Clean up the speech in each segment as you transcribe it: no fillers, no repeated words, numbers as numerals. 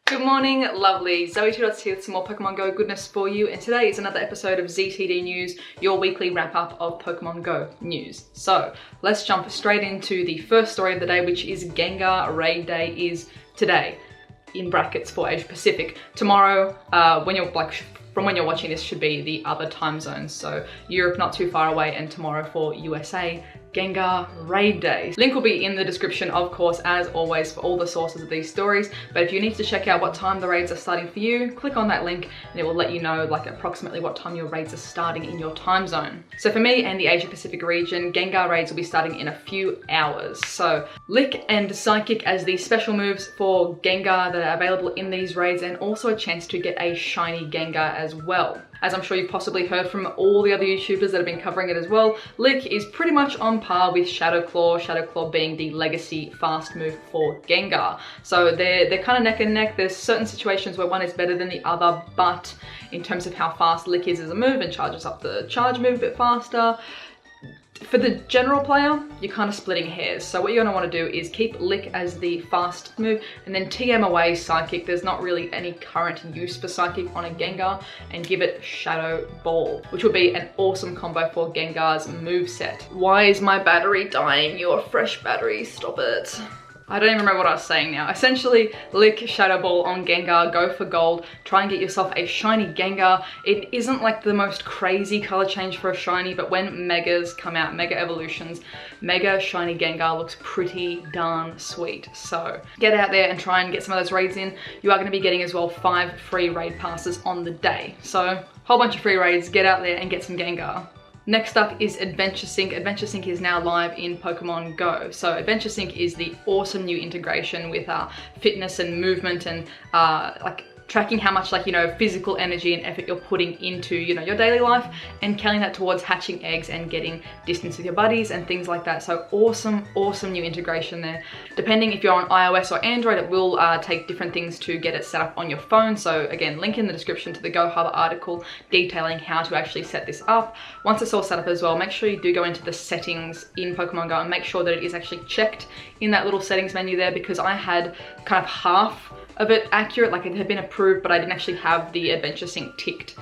Good morning, lovely. Zoe here with some more Pokemon Go goodness for you, and today is another episode of ZTD News, your weekly wrap-up of Pokemon Go news. So let's jump straight into the first story of the day, which is Gengar Raid Day is today, in brackets for Asia Pacific. Tomorrow, from when you're watching this, should be the other time zones. So Europe not too far away, and tomorrow for USA, Gengar Raid Day. Link will be in the description, of course, as always, for all the sources of these stories. But if you need to check out what time the raids are starting for you, click on that link and it will let you know like approximately what time your raids are starting in your time zone. So for me and the Asia Pacific region, Gengar raids will be starting in a few hours. So Lick and Psychic as the special moves for Gengar that are available in these raids, and also a chance to get a shiny Gengar as well. As I'm sure you've possibly heard from all the other YouTubers that have been covering it as well, Lick is pretty much on par with Shadow Claw being the legacy fast move for Gengar. So they're kind of neck and neck. There's certain situations where one is better than the other, but in terms of how fast Lick is as a move and charges up the charge move a bit faster, for the general player, you're kind of splitting hairs. So what you're going to want to do is keep Lick as the fast move and then TM away Psychic. There's not really any current use for Psychic on a Gengar, and give it Shadow Ball, which will be an awesome combo for Gengar's moveset. Why is my battery dying? You're a fresh battery, stop it. I don't even remember what I was saying now. Essentially, Lick, Shadow Ball on Gengar, go for gold, try and get yourself a shiny Gengar. It isn't like the most crazy color change for a shiny, but when Megas come out, Mega Evolutions, Mega Shiny Gengar looks pretty darn sweet. So get out there and try and get some of those raids in. You are gonna be getting as well 5 free raid passes on the day. So whole bunch of free raids, get out there and get some Gengar. Next up is Adventure Sync. Adventure Sync is now live in Pokemon Go. So Adventure Sync is the awesome new integration with fitness and movement and like tracking how much physical energy and effort you're putting into your daily life, and counting that towards hatching eggs and getting distance with your buddies and things like that. So awesome new integration there. Depending if you're on iOS or Android, it will take different things to get it set up on your phone. So again, link in the description to the Go Hub article detailing how to actually set this up. Once it's all set up as well, make sure you do go into the settings in Pokemon Go and make sure that it is actually checked in that little settings menu there, because I had kind of half of it accurate, like it had been approved, but I didn't actually have the Adventure Sync ticked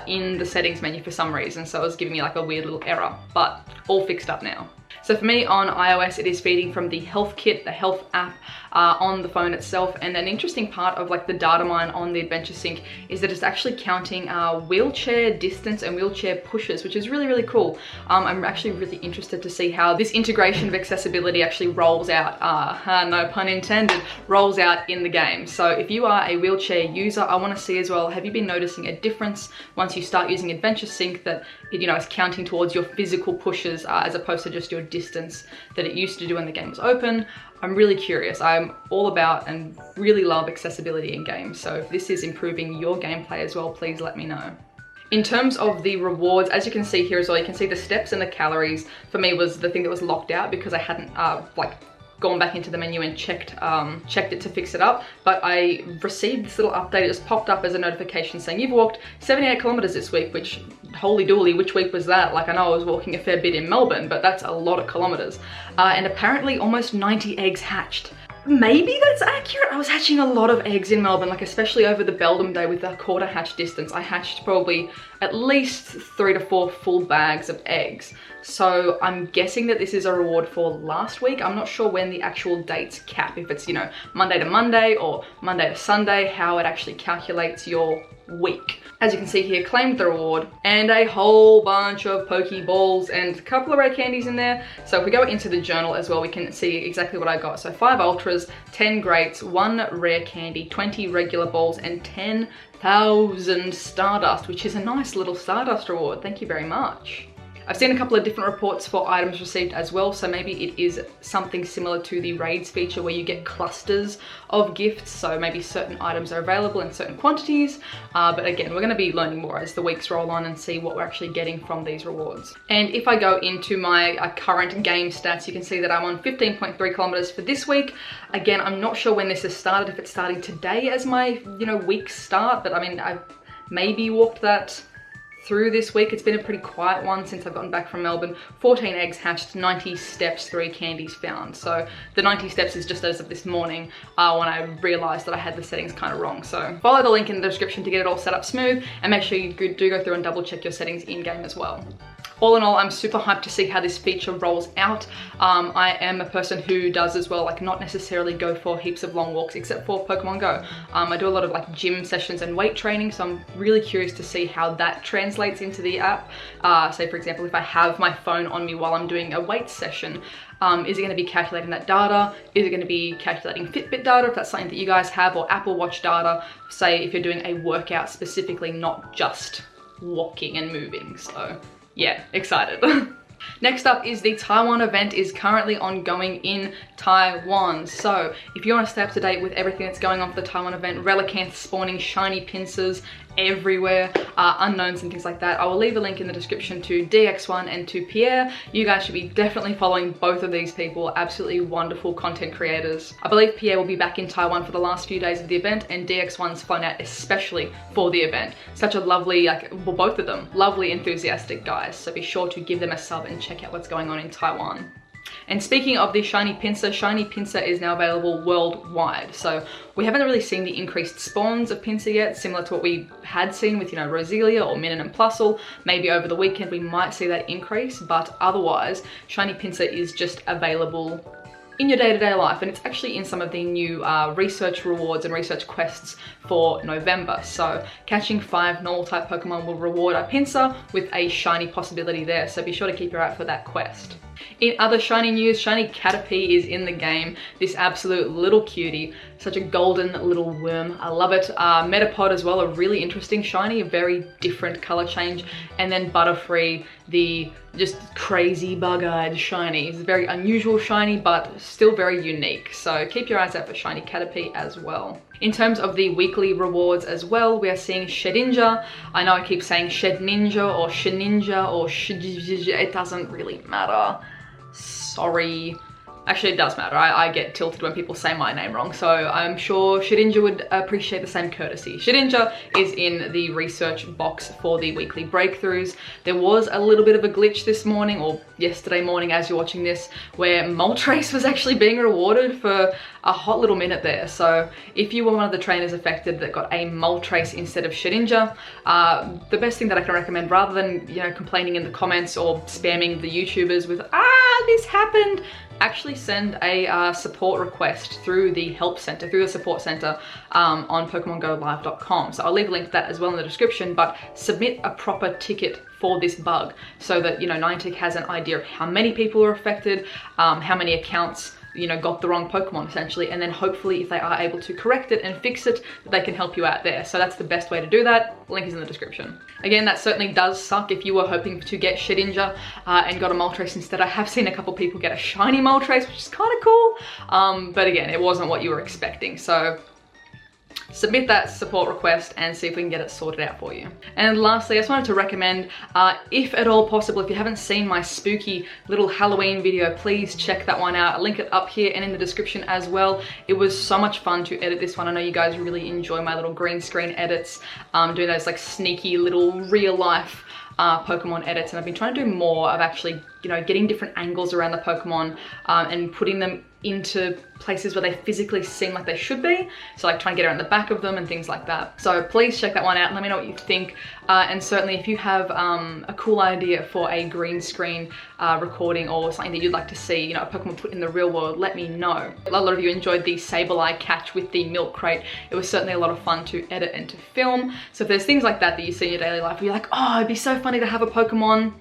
in the settings menu for some reason, so it was giving me like a weird little error, but all fixed up now. So for me on iOS, it is feeding from the Health Kit, the health app on the phone itself. And an interesting part of like the data mine on the Adventure Sync is that it's actually counting wheelchair distance and wheelchair pushes, which is really cool. I'm actually really interested to see how this integration of accessibility actually rolls out, no pun intended, rolls out in the game. So if you are a wheelchair user, I want to see as well, have you been noticing a difference once you start using Adventure Sync, that it, is counting towards your physical pushes as opposed to just your distance that it used to do when the game was open? I'm really curious. I'm all about and really love accessibility in games. So if this is improving your gameplay as well, please let me know. In terms of the rewards, as you can see here as well, you can see the steps and the calories for me was the thing that was locked out because I hadn't gone back into the menu and checked it to fix it up. But I received this little update. It just popped up as a notification saying you've walked 78 kilometers this week, which holy dooly, which week was that? Like, I know I was walking a fair bit in Melbourne, but that's a lot of kilometers. And apparently almost 90 eggs hatched. Maybe that's accurate. I was hatching a lot of eggs in Melbourne, like especially over the Beldam day with the quarter hatch distance. I hatched probably at least 3 to 4 full bags of eggs. So I'm guessing that this is a reward for last week. I'm not sure when the actual dates cap, if it's, Monday to Monday or Monday to Sunday, how it actually calculates your week. As you can see here, claimed the reward and a whole bunch of Pokeballs and a couple of rare candies in there. So if we go into the journal as well, we can see exactly what I got. So 5 Ultras, 10 Greats, 1 rare candy, 20 regular balls, and 10,000 Stardust, which is a nice little Stardust reward. Thank you very much. I've seen a couple of different reports for items received as well, so maybe it is something similar to the raids feature where you get clusters of gifts, so maybe certain items are available in certain quantities, but again, we're going to be learning more as the weeks roll on and see what we're actually getting from these rewards. And if I go into my current game stats, you can see that I'm on 15.3 kilometers for this week. Again, I'm not sure when this has started, if it's starting today as my week start, but I mean, I've maybe walked that through this week. It's been a pretty quiet one since I've gotten back from Melbourne. 14 eggs hatched, 90 steps, 3 candies found. So the 90 steps is just as of this morning when I realized that I had the settings kind of wrong. So follow the link in the description to get it all set up smooth, and make sure you do go through and double check your settings in game as well. All in all, I'm super hyped to see how this feature rolls out. I am a person who does as well, like not necessarily go for heaps of long walks except for Pokemon Go. I do a lot of like gym sessions and weight training, so I'm really curious to see how that translates into the app. Say for example, if I have my phone on me while I'm doing a weight session, is it going to be calculating that data? Is it going to be calculating Fitbit data if that's something that you guys have, or Apple Watch data, say if you're doing a workout specifically, not just walking and moving. So yeah, excited. Next up is the Taiwan event is currently ongoing in Taiwan. So if you want to stay up to date with everything that's going on for the Taiwan event, Relicanth spawning, shiny pincers everywhere, unknowns and things like that, I will leave a link in the description to DX1 and to Pierre. You guys should be definitely following both of these people, absolutely wonderful content creators. I believe Pierre will be back in Taiwan for the last few days of the event, and DX1's flown out especially for the event. Such a lovely, well, both of them, lovely, enthusiastic guys. So be sure to give them a sub and check out what's going on in Taiwan. And speaking of the shiny pincer is now available worldwide. So we haven't really seen the increased spawns of pincer yet, similar to what we had seen with, Roselia or Minun and Plusle. Maybe over the weekend we might see that increase, but otherwise, shiny pincer is just available in your day-to-day life, and it's actually in some of the new research rewards and research quests for November. So catching 5 normal type Pokemon will reward a pincer with a shiny possibility there, so be sure to keep your eye out for that quest. In other shiny news, shiny Caterpie is in the game. This absolute little cutie, such a golden little worm. I love it. Metapod as well, a really interesting shiny, a very different color change. And then Butterfree, the just crazy bug-eyed shiny. It's a very unusual shiny, but still very unique. So keep your eyes out for shiny Caterpie as well. In terms of the weekly rewards as well, we are seeing SHEDINJA. I know I keep saying SHEDNINJA or SHENINJA or it doesn't really matter. Sorry. Actually, it does matter. I get tilted when people say my name wrong, so I'm sure SHEDINJA would appreciate the same courtesy. SHEDINJA is in the research box for the weekly breakthroughs. There was a little bit of a glitch this morning, or yesterday morning as you're watching this, where Moltres was actually being rewarded for a hot little minute there. So if you were one of the trainers affected that got a Moltres instead of SHEDINJA, the best thing that I can recommend, rather than complaining in the comments or spamming the YouTubers with this happened, actually send a support request through the help center, through the support center on PokemonGoLive.com. So I'll leave a link to that as well in the description, but submit a proper ticket for this bug so that, Niantic has an idea of how many people are affected, how many accounts got the wrong Pokemon essentially, and then hopefully if they are able to correct it and fix it, they can help you out there. So that's the best way to do that. Link is in the description. Again, that certainly does suck if you were hoping to get SHEDINJA and got a Moltres instead. I have seen a couple people get a shiny Moltres, which is kind of cool, but again, it wasn't what you were expecting. So submit that support request and see if we can get it sorted out for you. And lastly, I just wanted to recommend, if at all possible, if you haven't seen my spooky little Halloween video, please check that one out. I'll link it up here and in the description as well. It was so much fun to edit this one. I know you guys really enjoy my little green screen edits, doing those like sneaky little real life Pokemon edits, and I've been trying to do more of actually, getting different angles around the Pokemon and putting them into places where they physically seem like they should be. So like trying to get around the back of them and things like that. So please check that one out and let me know what you think. And certainly if you have a cool idea for a green screen recording or something that you'd like to see, a Pokemon put in the real world, let me know. A lot of you enjoyed the Sableye catch with the milk crate. It was certainly a lot of fun to edit and to film. So if there's things like that that you see in your daily life where you're like, oh, it'd be so funny to have a Pokemon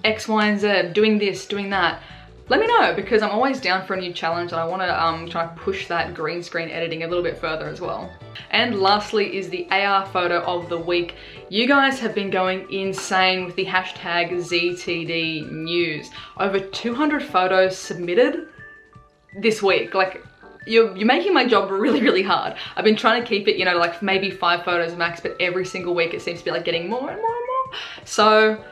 X, Y, and Z, doing this, doing that, let me know, because I'm always down for a new challenge and I want to try to push that green screen editing a little bit further as well. And lastly is the AR photo of the week. You guys have been going insane with the hashtag ZTD news. Over 200 photos submitted this week. Like, you're making my job really, really hard. I've been trying to keep it, like maybe 5 photos max, but every single week it seems to be like getting more and more and more. So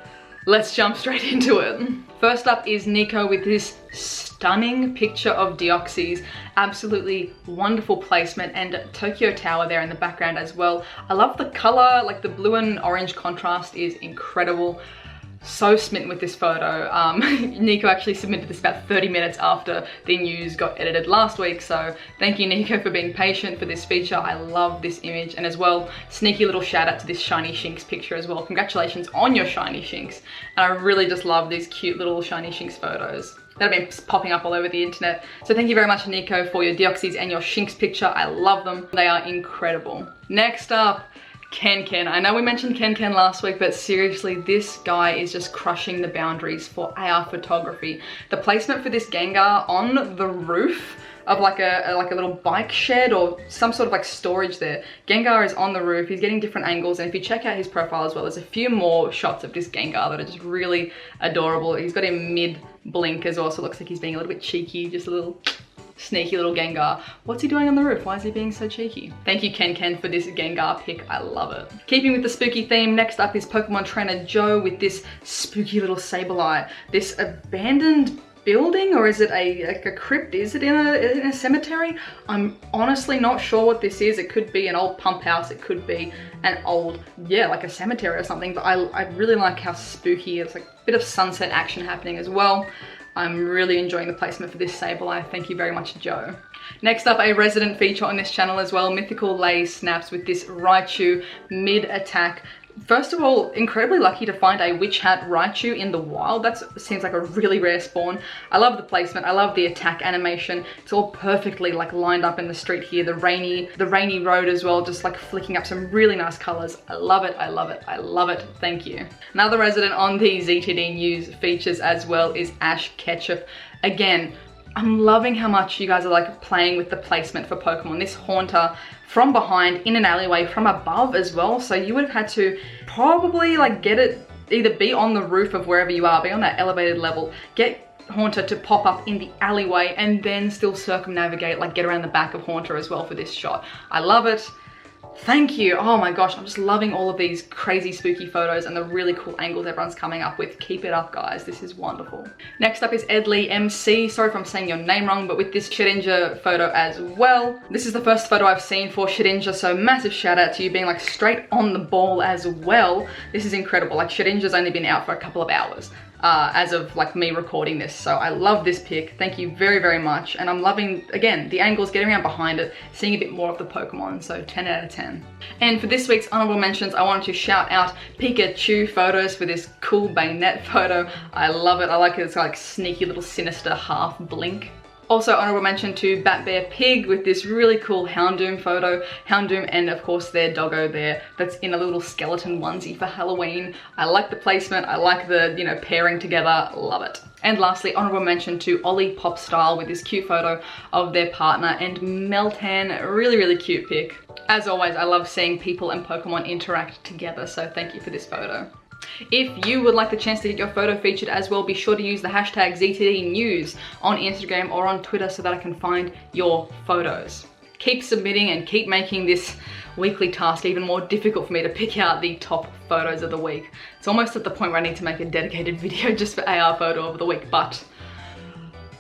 let's jump straight into it. First up is Nico with this stunning picture of Deoxys, absolutely wonderful placement, and Tokyo Tower there in the background as well. I love the color, like the blue and orange contrast is incredible. So smitten with this photo. Nico actually submitted this about 30 minutes after the news got edited last week, so thank you Nico for being patient for this feature. I love this image, and as well, sneaky little shout out to this Shiny Shinx picture as well. Congratulations on your Shiny Shinx, and I really just love these cute little Shiny Shinx photos that have been popping up all over the internet. So thank you very much Nico for your Deoxys and your Shinx picture. I love them, they are incredible. Next up, Ken. I know we mentioned Ken last week, but seriously, this guy is just crushing the boundaries for AR photography. The placement for this Gengar on the roof of like a little bike shed or some sort of like storage there. Gengar is on the roof, he's getting different angles, and if you check out his profile as well, there's a few more shots of this Gengar that are just really adorable. He's got him mid blink as well, so it looks like he's being a little bit cheeky, just a little sneaky little Gengar. What's he doing on the roof? Why is he being so cheeky? Thank you Ken for this Gengar pic, I love it. Keeping with the spooky theme, next up is Pokemon trainer Joe with this spooky little Sableye. This abandoned building, or is it like a crypt? Is it in a cemetery? I'm honestly not sure what this is. It could be an old pump house, it could be an old, yeah, like a cemetery or something, but I really like how spooky it's, like a bit of sunset action happening as well. I'm really enjoying the placement for this Sableye. Thank you very much, Joe. Next up, a resident feature on this channel as well, Mythical Lay snaps with this Raichu mid-attack. First of all, incredibly lucky to find a Witch Hat Raichu in the wild. That seems like a really rare spawn. I love the placement, I love the attack animation. It's all perfectly like lined up in the street here. The rainy road as well, just like flicking up some really nice colors. I love it, I love it, I love it. Thank you. Another resident on the ZTD news features as well is Ash Ketchup. Again, I'm loving how much you guys are like playing with the placement for Pokemon. This Haunter from behind in an alleyway from above as well. So you would have had to probably like get it, either be on the roof of wherever you are, be on that elevated level, get Haunter to pop up in the alleyway, and then still circumnavigate, like get around the back of Haunter as well for this shot. I love it. Thank you. Oh my gosh, I'm just loving all of these crazy spooky photos and the really cool angles everyone's coming up with. Keep it up, guys. This is wonderful. Next up is Edley MC. Sorry if I'm saying your name wrong, but with this SHEDINJA photo as well. This is the first photo I've seen for SHEDINJA, so massive shout out to you being like straight on the ball as well. This is incredible. Like SHEDINJA's only been out for a couple of hours. As of like me recording this, so I love this pic. Thank you very much, and I'm loving again the angles, getting around behind it, seeing a bit more of the Pokemon, so 10 out of 10. And for this week's honorable mentions, I wanted to shout out Pikachu photos for this cool Bayonet photo. I love it. I like it. It's like sneaky little sinister half blink. Also honorable mention to Bat Bear Pig with this really cool Houndoom photo. Houndoom and of course their doggo there that's in a little skeleton onesie for Halloween. I like the placement, I like the, you know, pairing together, love it. And lastly, honorable mention to Ollie Pop Style with this cute photo of their partner and Meltan, really cute pic. As always, I love seeing people and Pokemon interact together, so thank you for this photo. If you would like the chance to get your photo featured as well, be sure to use the hashtag ZTD News on Instagram or on Twitter so that I can find your photos. Keep submitting and keep making this weekly task even more difficult for me to pick out the top photos of the week. It's almost at the point where I need to make a dedicated video just for AR photo of the week, but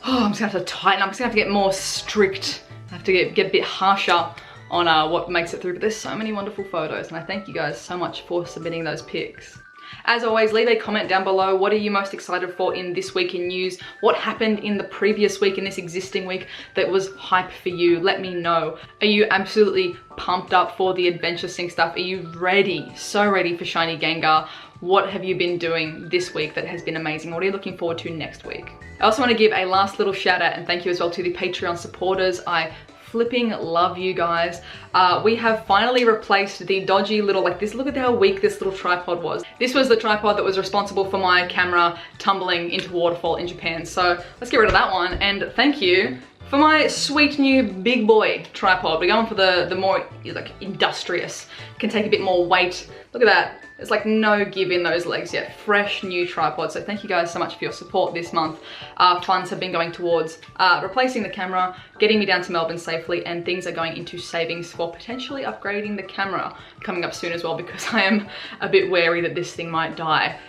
I'm just gonna have to tighten, I'm just gonna have to get more strict. I have to get a bit harsher on what makes it through, but there's so many wonderful photos, and I thank you guys so much for submitting those pics. As always, leave a comment down below. What are you most excited for in this week in news? What happened in the previous week, in this existing week, that was hype for you? Let me know. Are you absolutely pumped up for the Adventure Sync stuff? Are you ready, so ready for Shiny Gengar? What have you been doing this week that has been amazing? What are you looking forward to next week? I also want to give a last little shout out and thank you as well to the Patreon supporters. I flipping love you guys. We have finally replaced the dodgy little, like this, look at how weak this little tripod was. This was the tripod that was responsible for my camera tumbling into waterfall in Japan. So let's get rid of that one, and thank you for my sweet new big boy tripod. We're going for the more like industrious, can take a bit more weight. Look at that. There's like no give in those legs yet. Fresh new tripod. So thank you guys so much for your support this month. Funds have been going towards replacing the camera, getting me down to Melbourne safely, and things are going into savings for potentially upgrading the camera coming up soon as well, because I am a bit wary that this thing might die.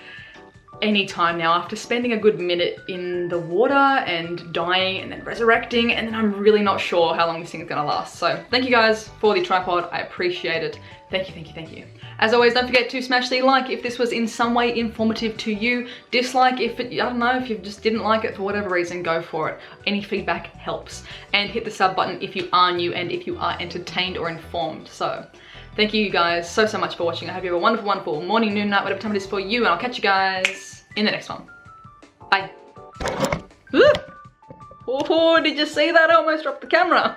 any time now after spending a good minute in the water and dying and then resurrecting, and then I'm really not sure how long this thing is gonna last. So thank you guys for the tripod. I appreciate it. Thank you, thank you, thank you. As always, don't forget to smash the like if this was in some way informative to you. Dislike if it, I don't know, if you just didn't like it for whatever reason, go for it. Any feedback helps. And hit the sub button if you are new and if you are entertained or informed. So thank you guys so much for watching. I hope you have a wonderful, wonderful morning, noon, night, whatever time it is for you, and I'll catch you guys in the next one. Bye. Oh, did you see that? I almost dropped the camera.